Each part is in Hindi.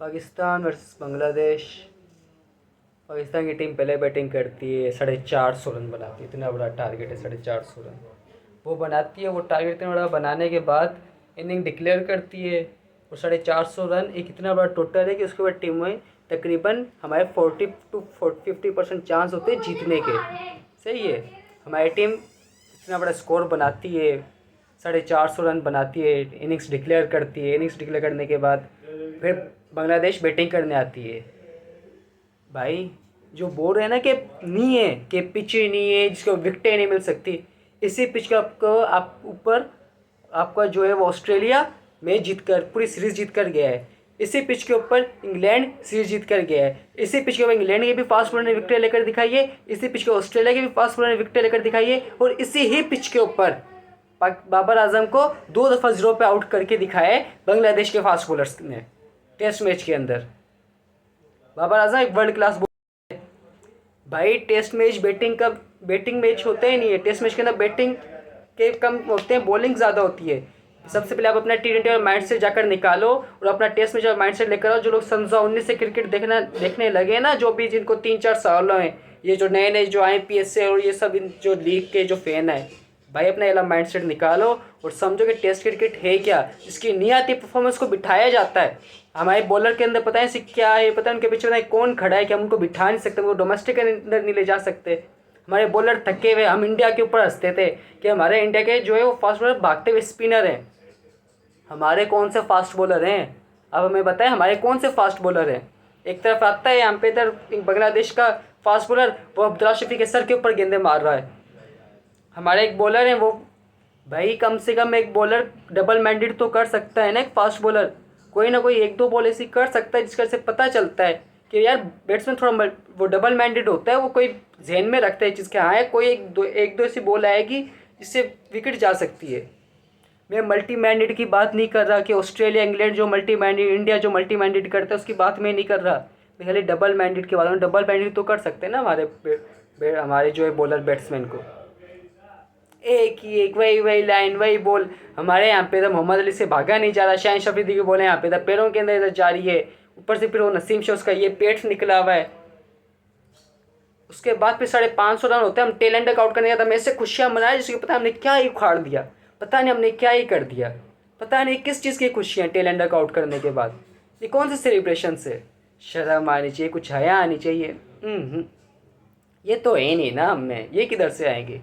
पाकिस्तान वर्सेस बांग्लादेश। पाकिस्तान की टीम पहले बैटिंग करती है, 450 रन बनाती है। इतना बड़ा टारगेट है, 450 रन वो बनाती है। वो टारगेट इतना बड़ा बनाने के बाद इनिंग डिक्लेयर करती है। और 450 रन एक इतना बड़ा टोटल है कि उसके बाद टीम में तकरीबन हमारे 40 to 50% चांस होते हैं जीतने के। सही है। हमारी टीम इतना बड़ा स्कोर बनाती है, 450 रन बनाती है, इनिंग्स डिक्लेयर करती है। इनिंग्स डिक्लेयर करने के बाद फिर बांग्लादेश बैटिंग करने आती है। भाई जो बोल रहे हैं ना कि नहीं है, कि पिच ही नहीं है जिसको विकेटें नहीं मिल सकती, इसी पिच का आपको आप ऊपर आपका जो है वो ऑस्ट्रेलिया मैच जीत कर पूरी सीरीज जीत कर गया है। इसी पिच के ऊपर इंग्लैंड सीरीज जीत कर गया है। इसी पिच के ऊपर इंग्लैंड के भी फास्ट बॉलर ने विकेटें लेकर दिखाई है। इसी पिच के ऑस्ट्रेलिया के भी फास्ट बॉलर ने विकेटें लेकर दिखाई है। और इसी ही पिच के ऊपर बाबर आजम को 2 दफ़ा 0 पे आउट करके दिखाया है बांग्लादेश के फास्ट बॉलर्स ने टेस्ट मैच के अंदर। बाबर आजम एक वर्ल्ड क्लास भाई। टेस्ट मैच बैटिंग मैच होता ही नहीं है। टेस्ट मैच के अंदर बैटिंग के कम होते हैं, बॉलिंग ज़्यादा होती है। सबसे पहले आप अपना T20 और माइंड से जाकर निकालो और अपना टेस्ट मैच और माइंड सेट लेकर आओ। जो लोग सन 2019 से क्रिकेट देखने लगे ना, जो भी जिनको 3-4 साल हैं, ये जो नए नए जो IPS से और ये सब जो लीग के जो फैन है, भाई अपना ये माइंड सेट निकालो और समझो कि टेस्ट क्रिकेट है क्या। इसकी नहीं आती परफॉर्मेंस को बिठाया जाता है। हमारे बॉलर के अंदर पता है क्या है, पता है उनके पीछे पता है कौन खड़ा है कि हम उनको बिठा नहीं सकते, उनको डोमेस्टिक के अंदर नहीं ले जा सकते। हमारे बॉलर थके हुए, हम इंडिया के ऊपर हंसते थे कि हमारे इंडिया के जो है वो फास्ट बॉलर भागते हुए स्पिनर हैं। हमारे कौन से फास्ट बॉलर हैं? अब हमें बताएं हमारे कौन से फास्ट बॉलर हैं। एक तरफ आता है यहाँ पे इधर बांग्लादेश का फास्ट बॉलर, वो अब्दुल्ला शफी के सर के ऊपर गेंदे मार रहा है। हमारे एक बॉलर हैं वो, भाई कम से कम एक बॉलर डबल मैंडेट तो कर सकता है ना। एक फास्ट बॉलर कोई ना कोई 1-2 बॉल ऐसी कर सकता है जिसका से पता चलता है कि यार बैट्समैन थोड़ा वो डबल मैंडेट होता है। वो कोई जहन में रखता है चीज़ के, हाँ है कोई एक दो ऐसी बॉल आएगी जिससे विकेट जा सकती है। मैं मल्टी मैंडेट की बात नहीं कर रहा कि ऑस्ट्रेलिया इंग्लैंड जो मल्टी मैंडेट, इंडिया जो मल्टी मैंडेट करता है उसकी बात मैं नहीं कर रहा। मैं खाली डबल मैंडेट की बात, डबल मैंडेट तो कर सकते हैं ना हमारे जो है बॉलर बैट्समैन को। एक ही एक वही वही लाइन वही बॉल। हमारे यहाँ पे तो मोहम्मद अली से भागा नहीं जा रहा। शाहिन शफीदी की बॉल यहाँ पे तो पैरों के अंदर इधर जा रही है। ऊपर से फिर वो नसीम से उसका ये पेट निकला हुआ है। उसके बाद फिर 550 रन होते हैं। हम टेल एंडर आउट करने जाते हैं, ऐसे खुशियाँ मनाए जिसके पता हमने क्या ही उखाड़ दिया, पता नहीं हमने क्या ही कर दिया, पता नहीं किस चीज़ की खुशियाँ टेल एंडर आउट करने के बाद। ये कौन से सेलिब्रेशन से? शर्म आनी चाहिए, कुछ हया आनी चाहिए। ये तो है नहीं ना, हम में ये किधर से आएंगे।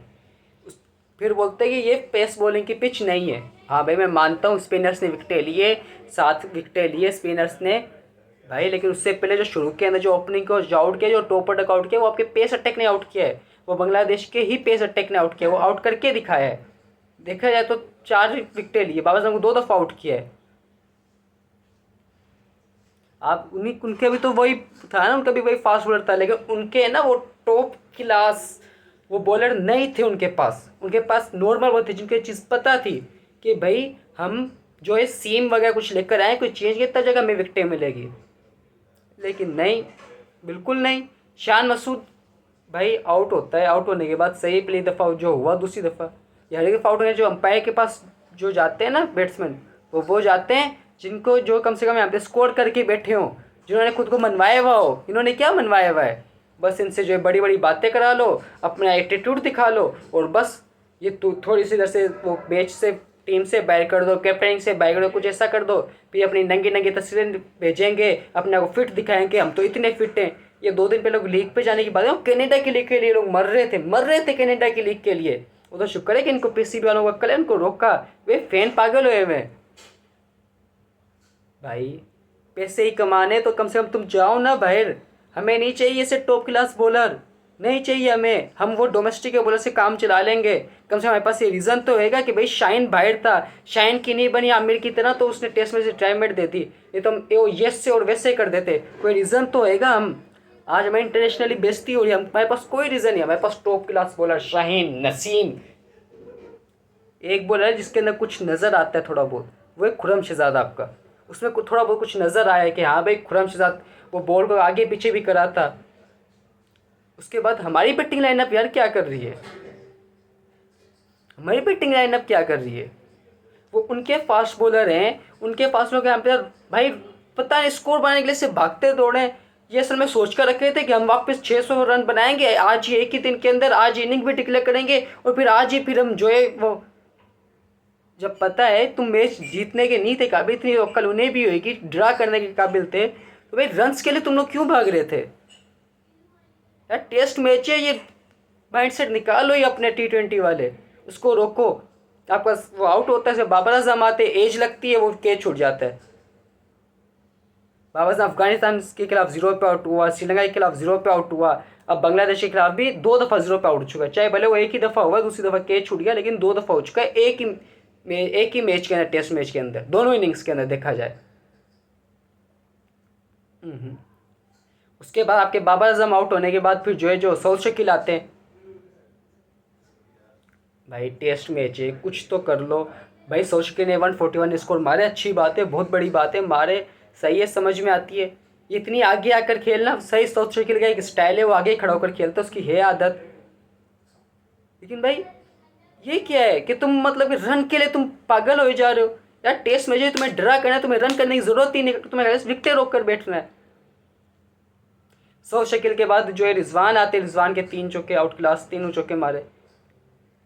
फिर बोलते हैं कि ये पेस बॉलिंग की पिच नहीं है। हाँ भाई मैं मानता हूँ स्पिनर्स ने विकेटें लिए, 7 विकेटें लिए स्पिनर्स ने भाई। लेकिन उससे पहले जो शुरू के अंदर जो ओपनिंग को जो आउट किया, जो टॉप अटैक आउट किया, वो आपके पेस अटैक ने आउट किया है। वो बांग्लादेश के ही पेस अटैक ने आउट किया, वो आउट करके दिखाया है। देखा जाए तो 4 विकेटें लिए, बाबा साहब को 2 दफ़ा आउट किया है। आप उनके भी तो वही था ना, उनका भी वही फास्ट बॉलर था, लेकिन उनके ना वो टॉप क्लास वो बॉलर नहीं थे उनके पास। उनके पास नॉर्मल बॉलर थे जिनके चीज़ पता थी कि भाई हम जो है सीम वगैरह कुछ लेकर आए, कोई चेंज किया तब जगह हमें विकेटें मिलेगी। लेकिन नहीं, बिल्कुल नहीं। शान मसूद भाई आउट होता है, आउट होने के बाद सही पहली दफ़ा जो हुआ, दूसरी दफ़ा या हर दफ़ा आउट होने जो अंपायर के पास जो जाते हैं ना बैट्समैन, वो जाते हैं जिनको जो कम से कम यहाँ पे स्कोर करके बैठे हों, जिन्होंने खुद को मनवाया हुआ हो। इन्होंने क्या मनवाया हुआ है? बस इनसे जो है बड़ी बड़ी बातें करा लो, अपना एटीट्यूड दिखा लो और बस ये थोड़ी सी इधर से वो मैच से टीम से बाहर कर दो, कैप्टनिंग से बाहर कर दो, कुछ ऐसा कर दो। फिर अपनी नंगी नंगी तस्वीरें भेजेंगे, अपने को फिट दिखाएंगे, हम तो इतने फिट हैं। ये 2 दिन पहले लोग लीग पे जाने की बात है, कनाडा की लीग के लिए लोग मर रहे थे कनाडा की लीग के लिए। वो तो शुक्र है कि इनको PCB वालों का कल इनको रोका। वे फैन पागल हुए हुए भाई। पैसे ही कमाने तो कम से कम तुम जाओ ना बाहर। हमें नहीं चाहिए ऐसे टॉप क्लास बॉलर, नहीं चाहिए हमें। हम वो डोमेस्टिक के बॉलर से काम चला लेंगे। कम से कम हमारे पास ये रीज़न तो होगा कि भाई शाइन बाहर था, शाइन की नहीं बनी आमिर की तरह, तो उसने टेस्ट में से रिटायरमेंट दे दी। नहीं तो हम यस से और वैसे कर देते। कोई रीज़न तो होगा। हम आज हमें इंटरनेशनली बेइज्जती हो रही है, हमारे पास कोई रीज़न नहीं है। हमारे पास top class bowler Shaheen, Naseem, एक बॉलर है जिसके अंदर कुछ नज़र आता है थोड़ा बहुत, वो है खुरम शहजाद। आपका उसमें थोड़ा बहुत कुछ नज़र आया है कि हाँ भाई खुरम शहजाद वो बॉल को आगे पीछे भी करा था। उसके बाद हमारी बैटिंग लाइनअप यार क्या कर रही है? हमारी बैटिंग लाइनअप क्या कर रही है? वो उनके फास्ट बॉलर हैं, उनके फास्ट बॉलर यहाँ पे भाई पता नहीं स्कोर बनाने के लिए सिर्फ भागते दौड़े। ये असल में सोच कर रखे थे कि हम वापस 600 रन बनाएंगे आज ही, एक ही दिन के अंदर, आज इनिंग भी डिक्लेयर करेंगे और फिर आज ही फिर हम जो है वो, जब पता है तुम मैच जीतने के नहीं थे काबिल, इतनी अक्ल उन्हें भी होगी, ड्रा करने के काबिल थे, तो भाई रन्स के लिए तुम लोग क्यों भाग रहे थे यार? टेस्ट मैच है ये, माइंडसेट निकालो ये अपने T20 वाले, उसको रोको। आपका वो आउट होता है, बाबर आजम आते, एज लगती है, वो कैच छूट जाता है। बाबर आजम अफगानिस्तान के खिलाफ 0 पे आउट हुआ, श्रीलंका के खिलाफ 0 पे आउट हुआ, अब बांग्लादेश के खिलाफ भी 2 दफ़ा 0 पे आउट हो चुका है। चाहे भले वो एक ही दफ़ा हुआ, दूसरी दफ़ा कैच छूट गया, लेकिन 2 दफ़ा हो चुका है एक ही मैच के अंदर, टेस्ट मैच के अंदर, दोनों इनिंग्स के अंदर देखा जाए। उसके बाद आपके बाबर आजम आउट होने के बाद फिर जो है जो सऊद शकील आते हैं। भाई टेस्ट मैच है, कुछ तो कर लो भाई। सऊद शकील ने 141 स्कोर मारे, अच्छी बात है, बहुत बड़ी बात है, मारे, सही है, समझ में आती है। इतनी आगे आकर खेलना सही, सऊद शकील का एक स्टाइल है, वो आगे खड़ा होकर खेलता है, उसकी है आदत। लेकिन भाई ये क्या है कि तुम मतलब कि रन के लिए तुम पागल हो जा रहे हो यार। टेस्ट मैच है, तुम्हें ड्रा करना है, तुम्हें रन करने की जरूरत ही नहीं, तुम्हें विकेटें रोक कर बैठना है। सऊद शकील के बाद जो है रिजवान आते, रिजवान के 3 चौके आउट क्लास, तीनों चौके मारे।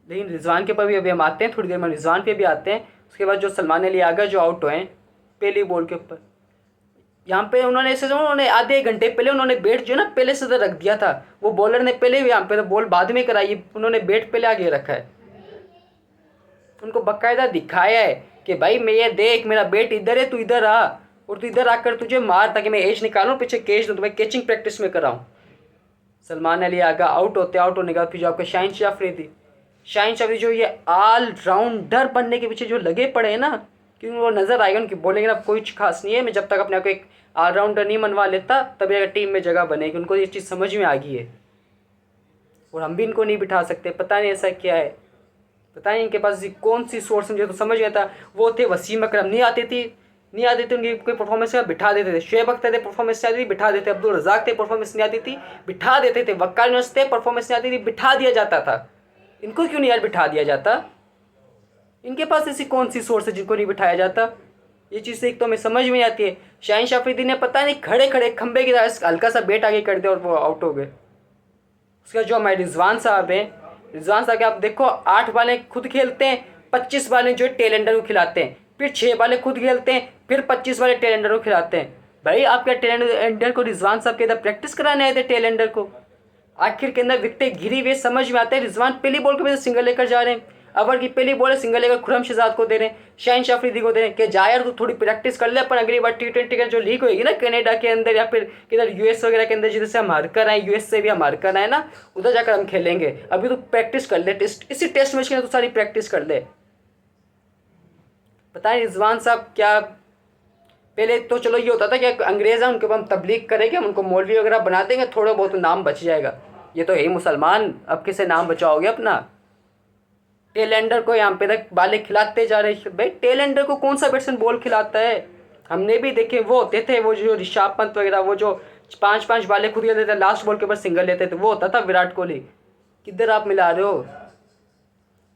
लेकिन रिजवान के ऊपर भी अभी हम आते हैं, थोड़ी देर में रिजवान पे भी आते हैं। उसके बाद जो सलमान अली आगा जो आउट हुए हैं पहली बॉल के ऊपर, यहाँ पे उन्होंने ऐसे उन्होंने आधे एक घंटे पहले उन्होंने बैट जो है ना पहले से रख दिया था। वो बॉलर ने पहले यहाँ पे तो बॉल बाद में कराई, उन्होंने बैट पहले आगे रखा है। उनको बाकायदा दिखाया है कि भाई मैं ये देख, मेरा बैट इधर है, तू इधर आ, और तू इधर आकर तुझे मार, ताकि मैं एज निकालूँ, पीछे कैच दूँ, तो मैं कैचिंग प्रैक्टिस में कराऊँ। सलमान अली आगा आउट होने के बाद फिर जो आपके शाहीन शाह अफरीदी, शाहीन शाह अफरीदी जो ये ऑलराउंडर बनने के पीछे जो लगे पड़े हैं ना, क्योंकि वो नज़र आएगा उनकी बॉलिंग ना कोई खास नहीं है। मैं जब तक अपने आप को एक ऑलराउंडर नहीं मनवा लेता तभी अगर टीम में जगह बनेगी। उनको ये चीज़ समझ में आ गई है और हम भी इनको नहीं बिठा सकते। पता नहीं ऐसा क्या है, पता नहीं इनके पास कौन सी सोर्स, मुझे तो समझ में आता। वो थे वसीम अकरम, नहीं आती थी उनकी कोई परफॉर्मेंस का, बिठा देते थे। शुएब अख्तर थे, परफॉर्मेंस नहीं आती थी, बिठा देते। अब्दुल रज़ाक थे, परफॉर्मेंस नहीं आती थी, बिठा देते थे। वक्कार यूनुस थे, परफॉर्मेंस नहीं आती थी, बिठा दिया जाता था। इनको क्यों नहीं यार बिठा दिया जाता? इनके पास ऐसी कौन सी सोर्स है जिनको नहीं बिठाया जाता? ये चीज़ एक तो हमें समझ में आती है। शाहीन शाह अफरीदी ने पता नहीं खड़े खड़े खंबे की तरह हल्का सा बैट आगे कर दिया और वो आउट हो गए। उसका जो हमारे रिजवान साहब हैं, रिजवान साहब के आप देखो 8 बालें खुद खेलते हैं, 25 बालें जो है टेलेंडर को खिलाते हैं, फिर 6 बालें खुद खेलते हैं, फिर 25 बालें टेलेंडर को खिलाते हैं। भाई आप क्या टेलेंडर को रिजवान साहब के इधर प्रैक्टिस कराने आए थे? टेलेंडर को आखिर के अंदर विकटें गिरी हुई समझ में आता है। रिजवान पहली बॉल के वजह सिंगल लेकर जा रहे हैं, अवर की पहली बॉल है, सिंगल लेकर खुरम शहजाद को दे रहे हैं, शाहीन शाह अफरीदी को दे रहे हैं कि जा यार तू थोड़ी प्रैक्टिस कर ले, अपन अगली बार T20 का जो लीग होगी ना कनाडा के अंदर या फिर किधर US वगैरह के अंदर, जिधर से हम हार कर आए, US से भी हम हार कर आए ना, उधर जाकर हम खेलेंगे। अभी तो प्रैक्टिस कर ले, इसी टेस्ट मैच के अंदर तो सारी प्रैक्टिस कर ले। पता नहीं रिजवान साहब क्या, पहले तो चलो ये होता था कि अंग्रेज़ हैं उनके ऊपर हम तबलीग करेंगे, हम उनको मौलवी वगैरह बना देंगे, थोड़ा बहुत नाम बच जाएगा। ये तो है ही मुसलमान, अब किसे नाम बचाओगे अपना? टेलेंडर को यहाँ पे तक बाले खिलाते जा रहे हैं। भाई टेलेंडर को कौन सा बैट्समैन बॉल खिलाता है? हमने भी देखे, वो होते थे वो जो ऋषभ पंत वगैरह, वो जो 5-5 बालें खुद लेते थे, लास्ट बॉल के ऊपर सिंगल लेते थे, वो होता था विराट कोहली। किधर आप मिला रहे हो?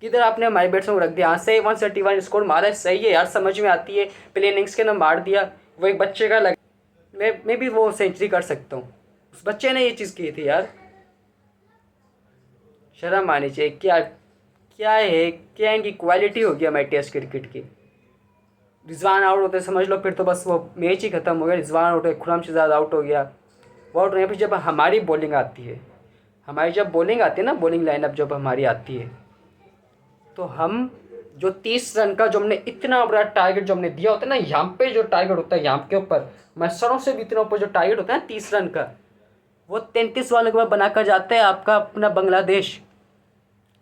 किधर आपने हमारे बैट्समैन को रख दिया? हाँ सही 131 स्कोर मारा है, सही है यार, समझ में आती है। पहले इनिंग्स के अंदर मार दिया, वो एक बच्चे का लग, मैं भी वो सेंचुरी कर सकता हूँ। उस बच्चे ने ये चीज़ की थी यार, शर्म आनी चाहिए। क्या क्या है, क्या इनकी क्वालिटी होगी हमारे टेस्ट क्रिकेट की? रिजवान आउट होते समझ लो फिर तो बस वो मैच ही खत्म हो गया। रिजवान आउट हो गया, खुरम शहजाद आउट हो गया, वो आउट हो गया। फिर जब हमारी बॉलिंग आती है, हमारी जब बॉलिंग आती है ना, बॉलिंग लाइनअप जब हमारी आती है, तो हम जो 30 रन का जो हमने इतना बड़ा टारगेट जो हमने दिया होता है ना, यहाँ पे जो टारगेट होता है यहाँ के ऊपर, मसरों से भी इतना ऊपर जो टारगेट होता है ना 30 रन का, वो 33 वालों के बाद बनाकर जाता है आपका अपना बांग्लादेश।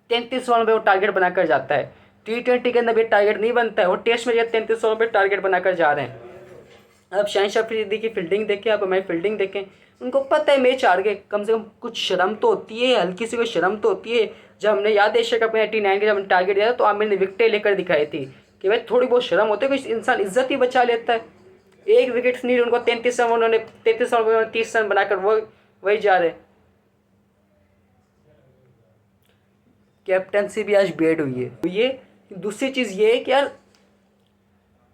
33 ओवर में वो टारगेट बनाकर जाता है। T20 के अंदर भी टारगेट नहीं बनता है, वो टेस्ट में 33 ओवर में टारगेट बनाकर जा रहे हैं। अब शाहीन शाह अफरीदी की फील्डिंग देखें, आप हमारी फील्डिंग देखें, उनको पता है मैच हार गए, कम से कम कुछ शर्म तो होती है, हल्की सी कोई शर्म तो होती है। जब हमने याद एशिया कप में 89 के जब हमने टारगेट दिया था, तो आमिर ने विकेटें लेकर दिखाई थी कि भाई थोड़ी बहुत शर्म होती है, कोई इंसान इज्जत ही बचा लेता है। एक विकेट नहीं, उनको 33 रन, उन्होंने 33 ओवर में 30 रन बनाकर वो वही जा रहे। कैप्टनसी भी आज बेड हुई है। दूसरी चीज़ ये है कि यार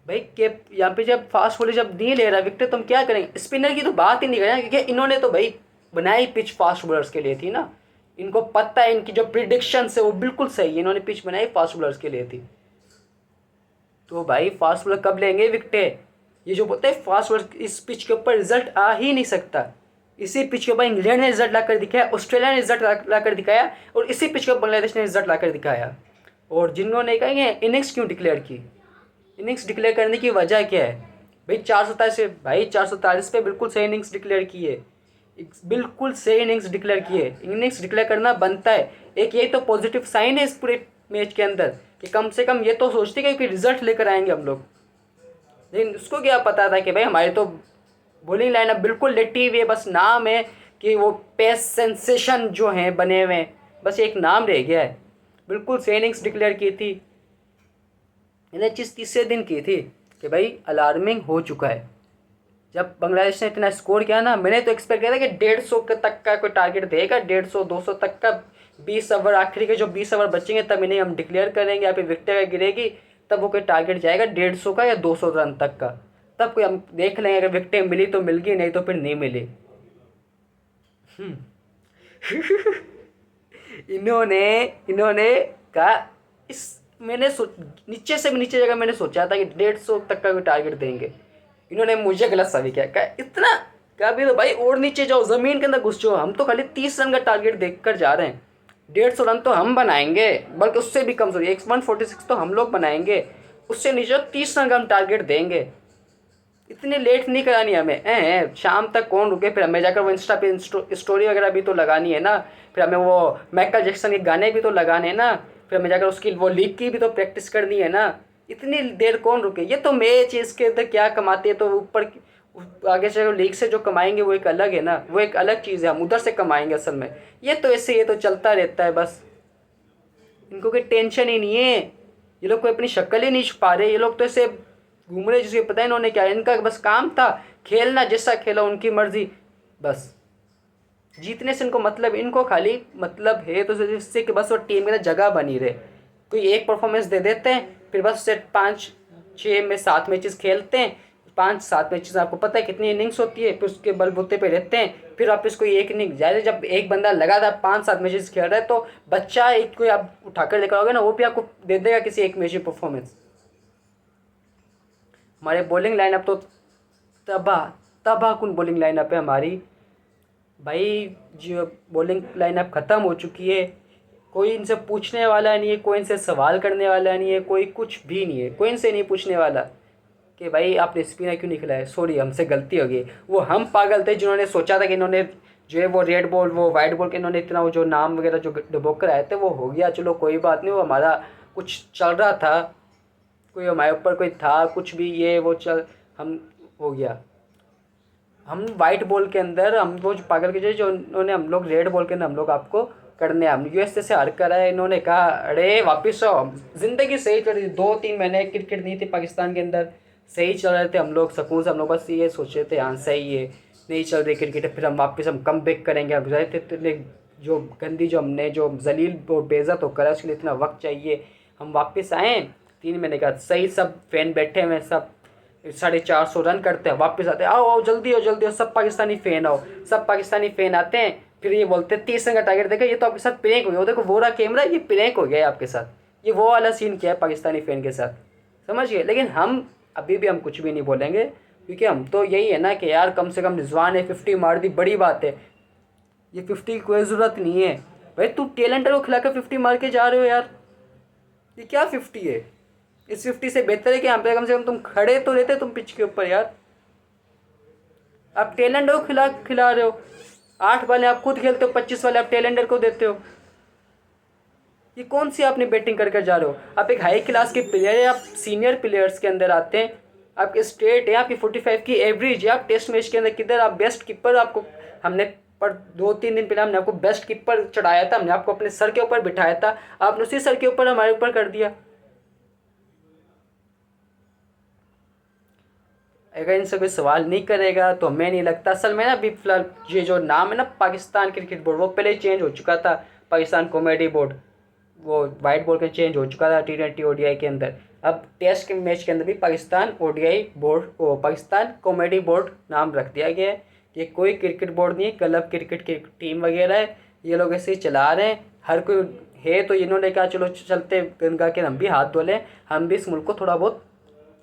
भाई के यहाँ पे जब फास्ट बॉलर जब नहीं ले रहा विकेट तो हम क्या करेंगे। स्पिनर की तो बात ही नहीं करें क्योंकि इन्होंने तो भाई बनाई पिच फास्ट बॉलर्स के लिए थी ना। इनको पता है इनकी जो प्रिडिक्शन है वो बिल्कुल सही है। इन्होंने पिच बनाई फास्ट बॉलर्स के लिए थी। तो भाई फास्ट बॉलर कब लेंगे विकेटें। ये जो बोलते हैं फास्ट बॉलर इस पिच के ऊपर रिजल्ट आ ही नहीं सकता। इसी पिच के ऊपर इंग्लैंड ने रिजल्ट लाकर दिखाया, ऑस्ट्रेलिया ने रिजल्ट लाकर दिखाया और इसी पिच के ऊपर बांग्लादेश ने रिजल्ट लाकर दिखाया। और जिन्होंने कहा इनिंग्स क्यों डिक्लेयर की, इनिंग्स डिक्लेयर करने की वजह क्या है भाई। 447 पे बिल्कुल सही इनिंग्स डिक्लेयर की है, बिल्कुल सही इनिंग्स डिक्लेयर किए। इनिंग्स डिक्लेयर करना बनता है। एक यही तो पॉजिटिव साइन है इस पूरे मैच के अंदर कि कम से कम ये तो सोचते हैं कि रिजल्ट लेकर आएंगे हम लोग। लेकिन उसको क्या पता था कि भाई हमारी तो बॉलिंग लाइनअप बिल्कुल लेटी हुई है, बस नाम है कि वो पेस सेंसेशन जो हैं बने हुए हैं, बस एक नाम रह गया है। बिल्कुल सही इनिंग्स डिक्लेयर की थी। मैंने चीज़ तीसरे दिन की थी कि भाई अलार्मिंग हो चुका है। जब बांग्लादेश ने इतना स्कोर किया ना, मैंने तो एक्सपेक्ट किया था कि 150 तक का कोई टारगेट देगा, 150-200 तक का। 20 ओवर आखिरी के जो 20 ओवर बचेंगे तब इन्हें हम डिक्लेयर करेंगे, यहाँ पे विकेट गिरेगी तब वो कोई टारगेट जाएगा 150 का या 200 रन तक का। तब कोई हम देख लेंगे, अगर विकेटें मिली तो मिल गई, नहीं तो फिर नहीं मिली। इन्होंने इन्होंने कहा इस मैंने नीचे से भी नीचे जगह मैंने सोचा था कि 150 तक का कोई टारगेट देंगे। इन्होंने मुझे गलत साबित किया। कहा इतना क्या भी तो भाई और नीचे जाओ, ज़मीन के अंदर घुस जाओ। हम तो खाली 30 रन का टारगेट देख कर जा रहे हैं। 150 रन तो हम बनाएंगे, बल्कि उससे भी कम। सॉरी 146 तो हम लोग बनाएंगे, उससे नीचे 30 रन का हम टारगेट देंगे। इतनी लेट नहीं करानी हमें। शाम तक कौन रुके। फिर हमें जाकर वो इंस्टा पे स्टोरी वगैरह भी तो लगानी है ना। फिर हमें वो माइकल जैक्सन के गाने भी तो लगाने हैं ना। फिर हमें जाकर उसकी वो लीग की भी तो प्रैक्टिस करनी है ना। इतनी देर कौन रुके। ये तो मैच इसके अंदर क्या कमाते हैं तो ऊपर आगे से लीग से जो कमाएंगे वो एक अलग है ना, वो एक अलग चीज़ है। हम उधर से कमाएंगे असल में। ये तो ऐसे ये तो चलता रहता है बस। इनको कोई टेंशन ही नहीं है। ये लोग कोई अपनी शक्ल ही नहीं छुपा रहे। ये लोग तो ऐसे घूम रहे जिसके पता है इन्होंने क्या। इनका बस काम था खेलना, जैसा खेला उनकी मर्जी। बस जीतने से इनको मतलब, इनको खाली मतलब है तो इससे कि बस वो टीम में जगह बनी रहे। कोई एक परफॉर्मेंस दे देते हैं, फिर बस उससे 5-6 में 7 मैचेस खेलते हैं। 5-7 मैचेस आपको पता है कितनी इनिंग्स होती है, फिर उसके बलबूते पे रहते हैं। फिर वापस कोई एक इनिंग जाए। जब एक बंदा लगातार 5-7 मैचेस खेल रहा है तो बच्चा एक कोई आप उठाकर लेकर आओगे ना, वो भी आपको दे देगा किसी एक मैच में परफॉर्मेंस। हमारे बॉलिंग लाइनअप तो तबाहकुन बॉलिंग लाइनअप है हमारी भाई। जो बॉलिंग लाइनअप ख़त्म हो चुकी है। कोई इनसे पूछने वाला नहीं है, कोई इनसे सवाल करने वाला नहीं है, कोई कुछ भी नहीं है। कोई इनसे नहीं पूछने वाला कि भाई आपने स्पिनर क्यों नहीं खिलाया। सॉरी हमसे गलती हो गई। वो हम पागल थे जिन्होंने सोचा था कि इन्होंने जो है वो रेड बॉल वो वाइट बॉल के इन्होंने इतना वो जो नाम वगैरह जो डुबो कर आए थे वो हो गया। चलो कोई बात नहीं, वो हमारा कुछ चल रहा था, कोई हमारे ऊपर कोई था कुछ भी, ये वो चल हम हो गया। हम वाइट बॉल के अंदर हम वो जो पागल के जो उन्होंने हम लोग रेड बॉल के अंदर हम लोग आपको करने हम यूएसए से हार कर आए। इन्होंने कहा अरे वापस आओ। ज़िंदगी सही चल रही थी, 2-3 महीने क्रिकेट नहीं थी पाकिस्तान के अंदर, सही चल रहे थे हम लोग सुकून से। हम लोग बस ये सोच रहे थे हाँ सही है, नहीं चल रही क्रिकेट, फिर हम वापस हम कम बैक करेंगे। हम रहे थे जो गंदी जो हमने जो जलील और बेइज्जत होकर है उसके लिए इतना वक्त चाहिए। हम वापस आए 3 महीने का सही, सब फैन बैठे हुए सब 450 रन करते हैं, वापस आते हैं आओ आओ जल्दी हो जल्दी हो, सब पाकिस्तानी फ़ैन आओ। सब पाकिस्तानी फ़ैन आते हैं, फिर ये बोलते हैं 30 रन का टारगेट देखा, ये तो आपके साथ प्रेंक हो गया। वो देखो वो रहा कैमरा, ये प्रेंक हो गया है आपके साथ। ये वो वाला सीन किया है पाकिस्तानी फ़ैन के साथ, समझ गए। लेकिन हम अभी भी हम कुछ भी नहीं बोलेंगे क्योंकि हम तो यही है ना कि यार कम से कम रिजवान ने 50 मार दी, बड़ी बात है। ये 50 की कोई ज़रूरत नहीं है भाई। तू टैलेंटर को खिलाकर 50 मार के जा रहे हो यार, ये क्या 50 है। इस 50 से बेहतर है कि यहाँ पे कम से कम तुम खड़े तो रहते तुम पिच के ऊपर यार। आप टैलेंट को खिला रहे हो। 8 वाले आप खुद खेलते हो, 25 वाले आप टैलेंडर को देते हो। ये कौन सी आपने बैटिंग कर जा रहे हो। आप एक हाई क्लास के प्लेयर है, आप सीनियर प्लेयर्स के अंदर आते हैं। आपके स्टेट है, आपकी 45 की एवरेज है। आप टेस्ट मैच के अंदर किधर आप बेस्ट कीपर, आपको हमने पर 2-3 दिन पहले हमने आपको बेस्ट कीपर चढ़ाया था। हमने आपको अपने सर के ऊपर बिठाया था, आपने उसी सर के ऊपर हमारे ऊपर कर दिया। अगर इनसे कोई सवाल नहीं करेगा तो हमें नहीं लगता। असल में ना अभी फिलहाल ये जो नाम है ना पाकिस्तान क्रिकेट बोर्ड, वो पहले चेंज हो चुका था, पाकिस्तान कॉमेडी बोर्ड। वो वाइट बोर्ड का चेंज हो चुका था T20 ODI के अंदर। अब टेस्ट के मैच के अंदर भी Pakistan ODI board Pakistan comedy board नाम रख दिया गया है। ये कोई क्रिकेट बोर्ड नहीं है, क्लब क्रिकेट की टीम वगैरह है, ये लोग ऐसे ही चला रहे हैं। हर कोई है तो इन्होंने कहा चलो चलते गंगा के हम भी हाथ धो लें, हम भी इस मुल्क को थोड़ा बहुत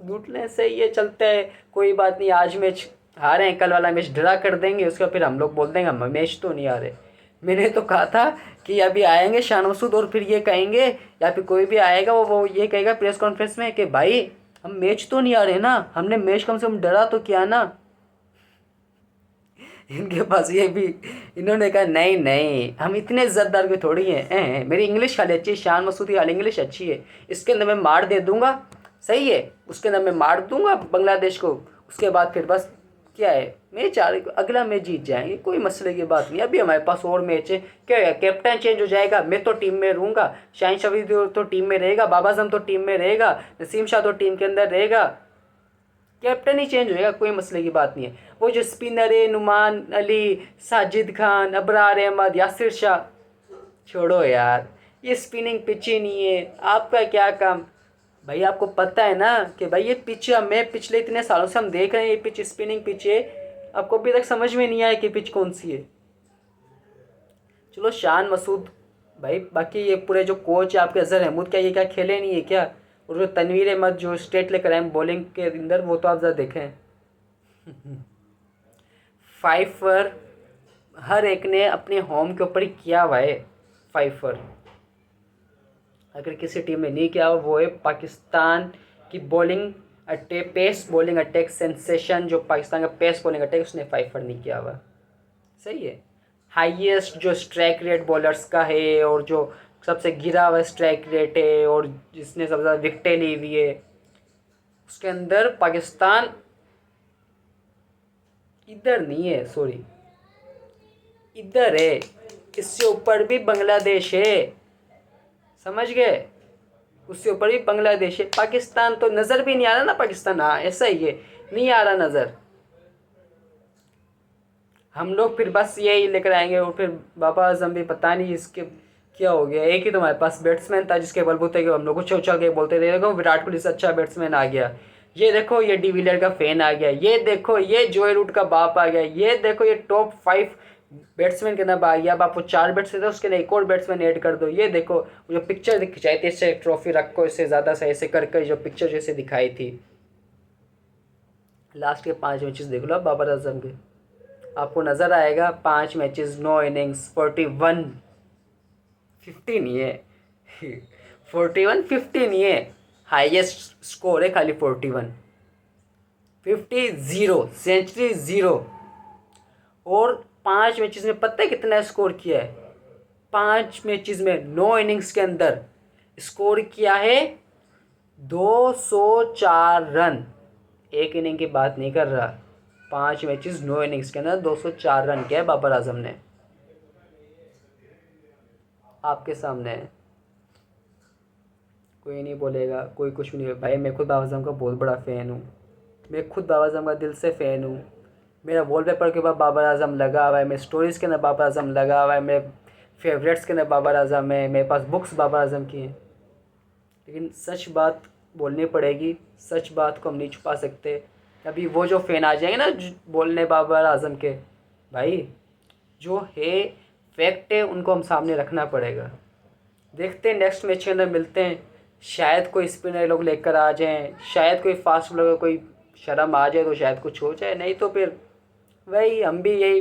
लूट लें, सही है चलता है, कोई बात नहीं। आज मैच हारे हैं, कल वाला मैच ड्रा कर देंगे, उसका फिर हम लोग बोल देंगे हम मैच तो नहीं हारे। मैंने तो कहा था कि अभी आएंगे शान मसूद और फिर ये कहेंगे, या फिर कोई भी आएगा वो ये कहेगा प्रेस कॉन्फ्रेंस में कि भाई हम मैच तो नहीं आ रहे ना, हमने मैच कम से कम डरा तो क्या ना। इनके पास ये भी, इन्होंने कहा नहीं नहीं हम इतने इज्जतदार के थोड़ी हैं, मेरी इंग्लिश खाली अच्छी है, शान मसूद की इंग्लिश अच्छी है, इसके अंदर मैं मार दे दूंगा, सही है, उसके अंदर मैं मार दूंगा बांग्लादेश को, उसके बाद फिर बस क्या है मैच अगला मैच जीत जाएंगे, कोई मसले की बात नहीं। अभी हमारे पास और मैच है, क्या है कैप्टन चेंज हो जाएगा, मैं तो टीम में रहूँगा, शाहिन शफी तो टीम में रहेगा, बाबा आजम तो टीम में रहेगा, नसीम शाह तो टीम के अंदर रहेगा, कैप्टन ही चेंज होएगा, कोई मसले की बात नहीं है। वो जो स्पिनर है नुमान अली, साजिद खान, अबरार अहमद, यासिर शाह, छोड़ो यार, ये स्पिनिंग पिच ही नहीं है, आपका क्या काम भाई। आपको पता है ना कि भाई ये पिच मैं पिछले इतने सालों से हम देख रहे हैं, ये पिच स्पिनिंग पिच है, आपको अभी तक समझ में नहीं आया कि पिच कौन सी है। चलो शान मसूद भाई, बाकी ये पूरे जो कोच है आपके अजहर अहमद, क्या ये क्या खेले नहीं है क्या, और जो तनवीर अहमद जो स्टेट लेकर आए बॉलिंग के अंदर, वो तो आप ज़रा देखें। 5 पर हर एक ने अपने होम के ऊपर ही किया हुआ है 5 पर, अगर किसी टीम ने नहीं किया वो है पाकिस्तान की bowling attack, pace bowling attack sensation, जो पाकिस्तान का पेस बॉलिंग अटैक, उसने 5 पर नहीं किया हुआ, सही है। हाईएस्ट जो स्ट्राइक रेट बॉलर्स का है, और जो सबसे गिरा हुआ स्ट्राइक रेट है, और जिसने सबसे ज़्यादा विकटें ली हुई है, उसके अंदर पाकिस्तान इधर नहीं है, सॉरी इधर है, इससे ऊपर भी बांग्लादेश है, समझ गए, उससे ऊपर भी बांग्लादेश है। पाकिस्तान तो नज़र भी नहीं आ रहा ना, पाकिस्तान, हाँ ऐसा ही है, नहीं आ रहा नज़र। हम लोग फिर बस यही लेकर आएंगे, और फिर बाबा आजम भी पता नहीं इसके क्या हो गया, एक ही तो हमारे पास बैट्समैन था जिसके बलबूते के हम लोग उछल उछल के बोलते थे देखो विराट कोहली से अच्छा बैट्समैन आ गया, ये देखो ये डिविलियर का फैन आ गया, ये देखो ये जोए रूट का बाप आ गया, ये देखो ये टॉप 5 बैट्समैन के नाम आ गया। अब आपको 4 बैट्समैन थे, उसके लिए एक और बैट्समैन ऐड कर दो, ये देखो जो पिक्चर खिंचाई थी, इससे ट्रॉफी रखो, इससे ज़्यादा से ऐसे कर जो पिक्चर जैसे दिखाई थी। लास्ट के 5 मैचेस देख लो बाबर आजम के, आपको नज़र आएगा 5 मैचेस 9 इनिंग्स 41 50 नहीं है। 41 50 नहीं है, हाईएस्ट स्कोर है खाली 41, 50 0, सेंचुरी 0। और 5 मैचेस में पता है कितना स्कोर किया है, 5 मैचेस में 9 इनिंग्स के अंदर स्कोर किया है 204 रन, एक इनिंग की बात नहीं कर रहा, 5 मैचेस 9 इनिंग्स के अंदर 204 रन किया है बाबर आजम ने, आपके सामने है, कोई नहीं बोलेगा, कोई कुछ भी नहीं। भाई मैं खुद बाबर आजम का बहुत बड़ा फ़ैन हूँ, मैं खुद बाबर आजम का दिल से फ़ैन हूँ, मेरा वॉलपेपर के बाद बाबर आजम लगा हुआ है, मेरे स्टोरीज़ के अंदर बाबर आजम लगा हुआ है, मेरे फेवरेट्स के अंदर बाबर आजम है, मेरे पास बुक्स बाबर आजम की हैं। लेकिन सच बात बोलनी पड़ेगी, सच बात को हम नहीं छुपा सकते। अभी वो जो फ़ैन आ जाएंगे ना बोलने बाबर आजम के, भाई जो है फैक्ट है उनको हम सामने रखना पड़ेगा। देखते हैं नेक्स्ट मैच के अंदर मिलते हैं, शायद कोई स्पिनर लोग लेकर आ जाएं, शायद कोई फास्ट बॉलर कोई शर्म आ जाए तो शायद कुछ हो जाए, नहीं तो फिर वही हम भी यही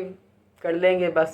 कर लेंगे बस।